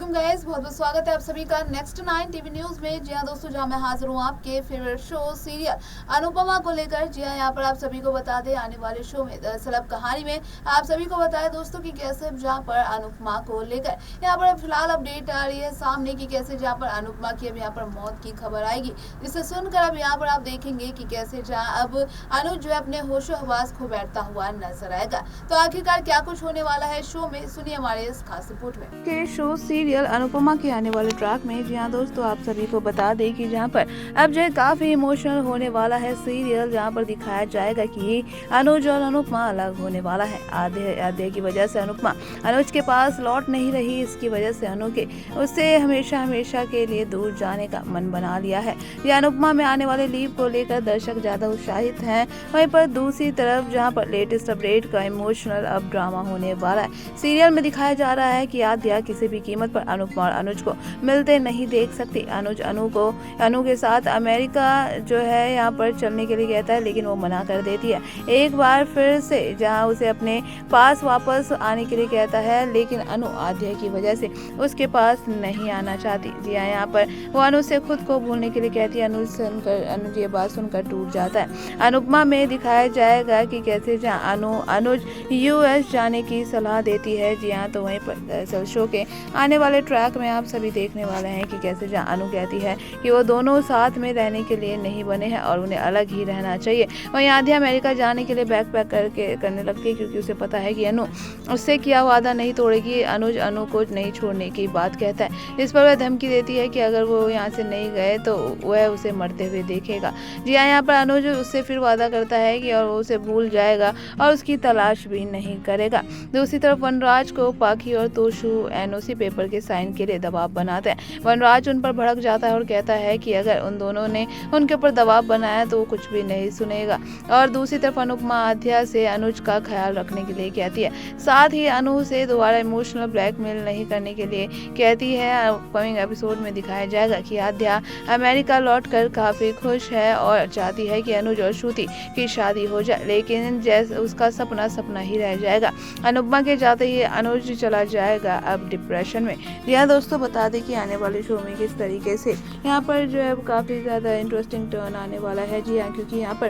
Welcome guys, बहुत बहुत स्वागत है आप सभी का नेक्स्ट 9 टीवी न्यूज में। जी हाँ दोस्तों, जहाँ मैं हाजिर हूँ आपके फेवरेट शो सीरियल अनुपमा को लेकर। जी हाँ, यहाँ पर आप सभी को बता दें आने वाले शो में दरअसल अब कहानी में आप सभी को बताया दोस्तों कि कैसे जहाँ पर अनुपमा को लेकर यहाँ पर फिलहाल अपडेट आ रही है सामने की कैसे जहाँ पर अनुपमा की अब यहाँ पर मौत की खबर आएगी, जिसे सुनकर अब यहाँ पर आप देखेंगे कि कैसे जहाँ अब अनुज जो है अपने होशो हवास खो बैठता हुआ नजर आएगा। तो आखिरकार क्या कुछ होने वाला है शो में, सुनिए हमारे इस खास रिपोर्ट में। के शो सीरियल अनुपमा के आने वाले ट्रैक में जी हाँ दोस्तों, आप सभी को बता दें कि जहाँ पर अब जो है काफी इमोशनल होने वाला है सीरियल, जहाँ पर दिखाया जाएगा कि अनुज और अनुपमा अलग होने वाला है। आधे की वजह से अनुपमा अनुज के पास लौट नहीं रही, इसकी वजह से अनु के उससे हमेशा हमेशा के लिए दूर जाने का मन बना लिया है। ये अनुपमा में आने वाले लीव को लेकर दर्शक ज्यादा उत्साहित हैं। वहीं पर दूसरी तरफ जहाँ पर लेटेस्ट अपडेट का इमोशनल अब ड्रामा होने वाला है। सीरियल में दिखाया जा रहा है कि आद्या किसी भी कीमत पर अनुपमा और अनुज को मिलते नहीं देख सकती। अनुज अनु के साथ अमेरिका जो है यहाँ पर चलने के लिए कहता है, लेकिन वो मना कर देती है। एक बार फिर से जहाँ उसे अपने पास वापस आने के लिए कहता है, लेकिन अनु आद्या की वजह से उसके पास नहीं आना चाहती। जी हाँ, यहाँ पर वो अनुज से खुद को भूलने के लिए कहती है। अनुज ये बात सुनकर टूट जाता है। अनुपमा में दिखाया जाएगा कि कैसे जहाँ अनुज यूएस जाने की सलाह देती है। जी हाँ, तो वहीं पर दरअसल शो के आने वाले ट्रैक में आप सभी देखने वाले हैं कि कैसे जहाँ अनु कहती है कि वो दोनों साथ में रहने के लिए नहीं बने हैं और उन्हें अलग ही रहना चाहिए। वहीं आद्या अमेरिका जाने के लिए बैग पैक करने लगती है, क्योंकि उसे पता है कि अनु उससे किया वादा नहीं तोड़ेगी। अनुज अनु को नहीं छोड़ने की बात कहता है, इस पर वह धमकी देती है कि अगर वो यहाँ से नहीं गए तो वह उसे मरते हुए देखेगा। जी हाँ, यहाँ पर अनुज उससे फिर वादा करता है कि और वो उसे भूल जाएगा और उसकी तलाश भी नहीं करेगा। दूसरी तरफ वनराज को पाखी और तोशु एनओसी पेपर के साइन के लिए दबाव बनाते हैं। वनराज उन पर भड़क जाता है और कहता है कि अगर उन दोनों ने उनके ऊपर दबाव बनाया तो वो कुछ भी नहीं सुनेगा। और दूसरी तरफ अनुपमा आद्या से अनुज का ख्याल रखने के लिए कहती है, साथ ही अनु से दोबारा इमोशनल ब्लैकमेल नहीं करने के लिए कहती है। अपकमिंग एपिसोड में दिखाया जाएगा कि आद्या अमेरिका लौटकर काफी खुश है और चाहती है कि अनुज और श्रुति की शादी हो जाए, लेकिन जैसे उसका सपना ही रह जाएगा। अनुपमा के जाते ही अनुज चला जाएगा अब डिप्रेशन में। यहाँ दोस्तों बता दें कि आने वाले शो में किस तरीके से यहाँ पर जो है काफी ज्यादा इंटरेस्टिंग टर्न आने वाला है। जी हाँ, क्योंकि यहाँ पर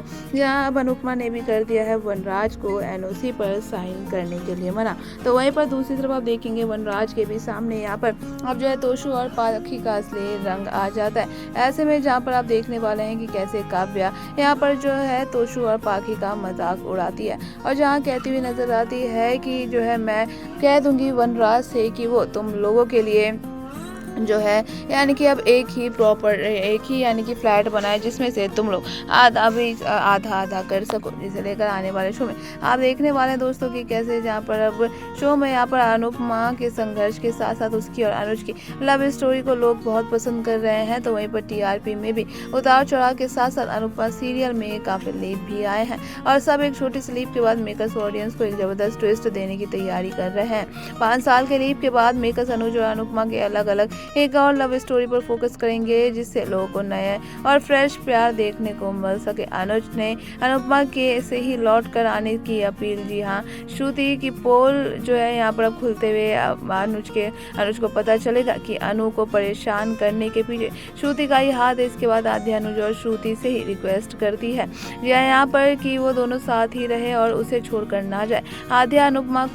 अब अनुपमा ने भी कर दिया है वनराज को एनओसी पर साइन करने के लिए मना। तो वहीं पर दूसरी तरफ आप देखेंगे वनराज के भी सामने यहाँ पर अब जो है तोशु और पाखी का असली रंग आ जाता है। ऐसे में जहाँ पर आप देखने वाले हैं कि कैसे काव्या यहाँ पर जो है तोशु और पाखी का मजाक उड़ाती है और जहाँ कहती हुई नजर आती है कि जो है मैं कह दूंगी वनराज से कि वो तुम लोगों के लिए जो है यानी कि अब एक ही यानी कि फ्लैट बनाए, जिसमें से तुम लोग आधा कर सको। जिसे लेकर आने वाले शो में आप देखने वाले हैं दोस्तों कि कैसे जहाँ पर अब शो में यहाँ पर अनुपमा के संघर्ष के साथ साथ उसकी और अनुज की लव स्टोरी को लोग बहुत पसंद कर रहे हैं। तो वहीं पर टीआरपी में भी उतार चढ़ाव के साथ साथ अनुपमा सीरियल में काफी लीप भी आए हैं और सब एक छोटी सी लीप के बाद मेकर्स ऑडियंस को एक जबरदस्त ट्विस्ट देने की तैयारी कर रहे हैं। 5 साल के लीप के बाद मेकर्स अनुज और अनुपमा के अलग अलग एक और लव स्टोरी पर फोकस करेंगे, जिससे लोगों को नए और फ्रेश प्यार देखने को मिल सके। अनुज ने अनुपमा के से ही लौट कर आने की अपील। जी हाँ, श्रुति की पोल जो है यहाँ पर अब खुलते हुए अनुज को पता चलेगा कि अनु को परेशान करने के पीछे श्रुति का ही हाथ है। इसके बाद आद्या अनुज और श्रुति से ही रिक्वेस्ट करती है यहाँ पर कि वो दोनों साथ ही रहे और उसे छोड़कर ना जाए। आद्या अनुपमा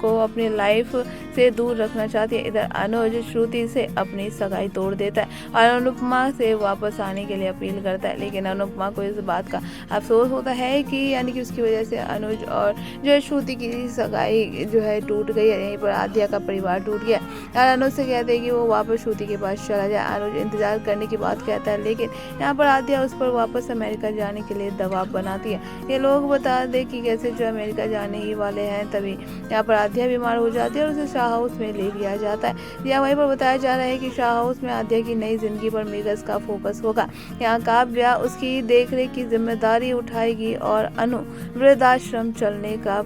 को अपनी लाइफ से दूर रखना चाहती है। इधर अनुज श्रुति से अपनी सगाई तोड़ देता है और अनुपमा से वापस आने के लिए अपील करता है, लेकिन अनुपमा को इस बात का अफसोस होता है कि यानी कि उसकी वजह से अनुज और जो है श्रुति की सगाई जो है टूट गई है। यहीं पर आद्या का परिवार टूट गया और अनुज से कहते हैं कि वो वापस श्रुति के पास चला जाए। अनुज इंतजार करने की बात कहता है, लेकिन यहाँ पर आद्या उस पर वापस अमेरिका जाने के लिए दबाव बनाती है। ये लोग बता दें कि कैसे जो अमेरिका जाने ही वाले हैं, तभी यहाँ पर आद्या बीमार हो जाती है और उसे शाह हाउस में ले लिया जाता है। या वहीं पर बताया जा रहा है कि शाह हाउस में आद्या की नई जिंदगी पर मेघस का फोकस होगा। यहाँ काव्या उसकी देखरेख की जिम्मेदारी उठाएगी और अनु वृद्धाश्रम चलाने का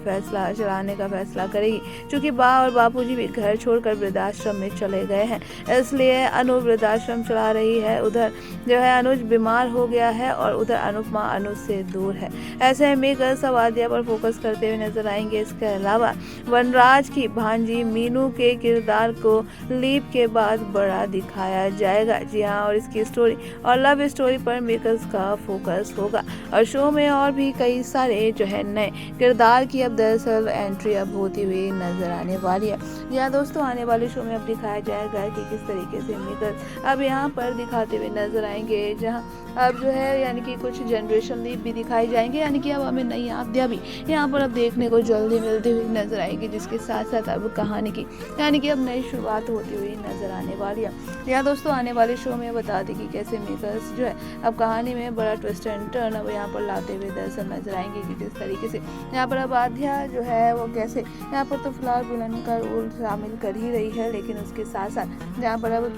फैसला करेगी। चूंकि बा और बापूजी भी घर छोड़कर वृद्धाश्रम में चले गए हैं, इसलिए अनु वृद्धाश्रम चला रही है। उधर जो है अनुज बीमार हो गया है और उधर अनुपमा अनुज से दूर है। ऐसे में मेघस अब आद्या पर फोकस करते हुए नजर आएंगे। इसके अलावा वनराज की भांजी मीनू के किरदार को लीप के बाद बड़ा दिखाया जाएगा। जी हाँ, और इसकी स्टोरी और लव स्टोरी पर मेकर्स का फोकस होगा और शो में और भी कई सारे जो है नए किरदार की अब दरअसल एंट्री अब होती हुई नजर आने वाली है। यहाँ दोस्तों आने वाले शो में अब दिखाया जाएगा कि किस तरीके से मेकर्स अब यहाँ पर दिखाते हुए नजर आएंगे, जहाँ अब जो है यानी कि कुछ जनरेशन लीप भी दिखाई जाएंगे, यानी कि अब हमें नई आद्या भी यहाँ पर अब देखने को जल्दी मिलती हुई नजर आएगी, जिसके साथ साथ अब कहानी की यानी कि अब नई शुरुआत होती हुई नजर आने वाली है। यहाँ दोस्तों आने वाले शो में बता दें कि कैसे मेकर्स जो है अब कहानी में बड़ा ट्विस्ट एंड टर्न अब यहाँ पर लाते हुए दरअसल नजर आएंगे कि किस तरीके से यहाँ पर अब आद्या जो है वो कैसे यहाँ पर तो फिलहाल विलन का रोल शामिल कर ही रही है, लेकिन उसके साथ साथ यहाँ पर अब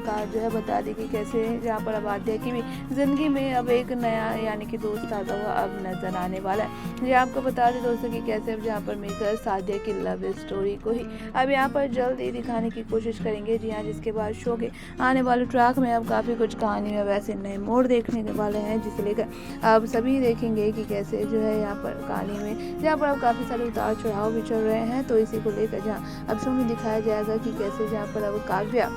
का जो है बता दें कि कैसे यहाँ पर अब आद्या की भी जिंदगी में अब एक नया यानी कि दोस्त आता हुआ अब नजर आने वाला है। ये आपको बता दें दोस्तों कि कैसे अब यहाँ पर मेकर्स आद्या की लव स्टोरी को ही अब यहाँ पर जल्द ही दिखाने की कोशिश करेंगे। जी हाँ, जिसके बाद शो के आने वाले ट्रैक में अब काफ़ी कुछ कहानी में वैसे नए मोड़ देखने वाले हैं, जिसे लेकर अब सभी देखेंगे कि कैसे जो है यहाँ पर कहानी में जहाँ पर अब काफ़ी सारे उतार चढ़ाव भी चल रहे हैं। तो इसी को लेकर जहाँ अब शो में दिखाया जाएगा कि कैसे जहाँ पर अब काव्या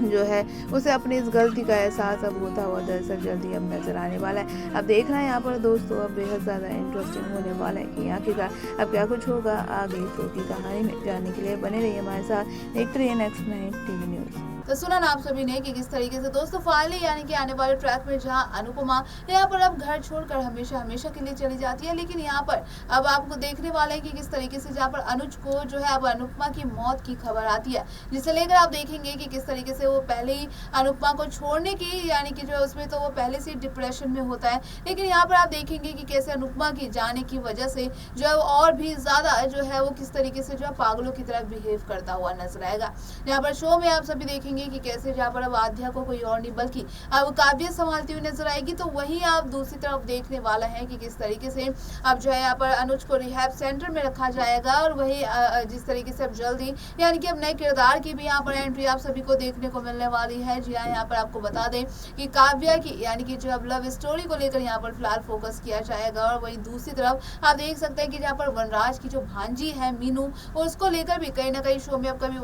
जो है उसे अपनी इस गलती का एहसास अब होता हुआ दरअसल जल्दी अब नजर आने वाला है। अब देखना है यहाँ पर दोस्तों अब बेहद ज़्यादा इंटरेस्टिंग होने वाला है कि यहाँ के अब क्या कुछ होगा आगे शो की कहानी में। जानने के लिए बने रहिए हमारे साथ, देखते रहिए नेक्स्ट 9 टीवी न्यूज़। तो सुना ना आप सभी ने कि किस तरीके से दोस्तों फाइनली यानी कि आने वाले ट्रैक में जहां अनुपमा यहाँ पर अब घर छोड़कर हमेशा के लिए चली जाती है, लेकिन यहाँ पर अब आपको देखने वाले हैं कि किस तरीके से जहाँ पर अनुज को जो है अब अनुपमा की मौत की खबर आती है, जिसे लेकर आप देखेंगे कि किस तरीके से वो पहले ही अनुपमा को छोड़ने की यानी कि जो है उसमें तो वो पहले से डिप्रेशन में होता है, लेकिन यहाँ पर आप देखेंगे कि कैसे अनुपमा की जाने की वजह से जो है और भी ज्यादा जो है वो किस तरीके से जो है पागलों की तरह बिहेव करता हुआ नजर आएगा। यहाँ पर शो में आप सभी देखेंगे कि कैसे जहाँ पर अब आद्या को कोई और नहीं बल्कि अब काव्या संभालती हुई नजर आएगी। तो वहीं आप दूसरी तरफ देखने वाला है कि किस तरीके से अब जो है यहाँ पर अनुज को रिहैब सेंटर में रखा जाएगा और वही जिस तरीके से अब जल्दी यानी कि अब नए किरदार की भी यहाँ पर एंट्री आप सभी को देखने को मिलने वाली है। जी हाँ, यहाँ पर आपको बता दें कि काव्या की यानी कि जो अब लव स्टोरी को लेकर यहाँ पर फिलहाल फोकस किया जाएगा और वही दूसरी तरफ आप देख सकते हैं कि जहाँ पर वनराज की जो भांजी है मीनू उसको लेकर भी कहीं ना कहीं शो में अब कभी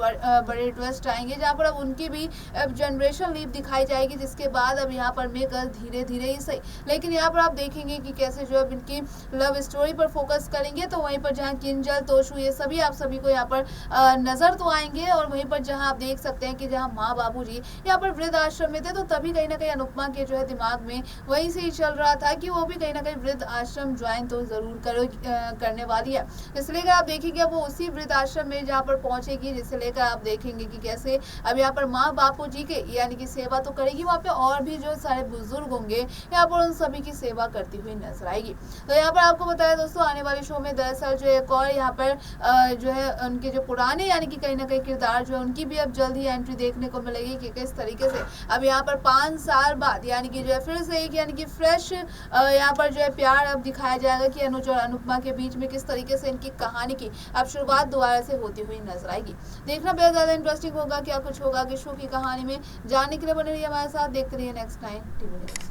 बड़े ट्विस्ट आएंगे, जहाँ पर अब उनकी भी अब जनरेशन लीप दिखाई जाएगी, जिसके बाद अब यहाँ पर मेकर्स धीरे धीरे ही सही लेकिन यहाँ पर आप देखेंगे कि कैसे जो अब इनकी लव स्टोरी पर फोकस करेंगे। तो वहीं पर जहाँ किंजल तोशु ये सभी आप सभी को यहाँ पर नजर तो आएंगे और वहीं पर जहाँ आप देख सकते हैं कि जहाँ माँ बाबूजी यहाँ पर वृद्ध आश्रम में थे, तो तभी कहीं ना कहीं अनुपमा के जो है दिमाग में वहीं से ही चल रहा था कि वो भी कहीं ना कहीं वृद्ध आश्रम ज्वाइन तो जरूर करने वाली है। इसलिए अगर आप देखेंगे वो उसी वृद्ध आश्रम में जहाँ पर पहुंचेगी, जिसे लेकर आप देखेंगे कि कैसे अब यहाँ पर माँ बापू जी के यानी कि सेवा तो करेगी, वहाँ पे और भी जो सारे बुजुर्ग होंगे यहाँ पर उन सभी की सेवा करती हुई नजर आएगी। तो यहाँ पर आपको बताया दोस्तों आने वाले शो में दरअसल जो एक और यहाँ पर जो है उनके जो पुराने यानी कि कहीं ना कहीं किरदार जो है उनकी भी अब जल्द ही एंट्री देखने को मिलेगी कि किस तरीके से अब यहाँ पर 5 साल बाद यानी कि जो है फिर से एक यानी कि फ्रेश यहाँ पर जो है प्यार अब दिखाया जाएगा कि अनुज और अनुपमा के बीच में किस तरीके से इनकी कहानी की अब शुरुआत दोबारा से होती हुई नजर आएगी। देखना बेहद ज्यादा इंटरेस्टिंग होगा क्या कुछ होगा कि शो की कहानी में। जानने के लिए बने रहिए हमारे साथ, देखते रहिए नेक्स्ट 9 टीवी न्यूज़।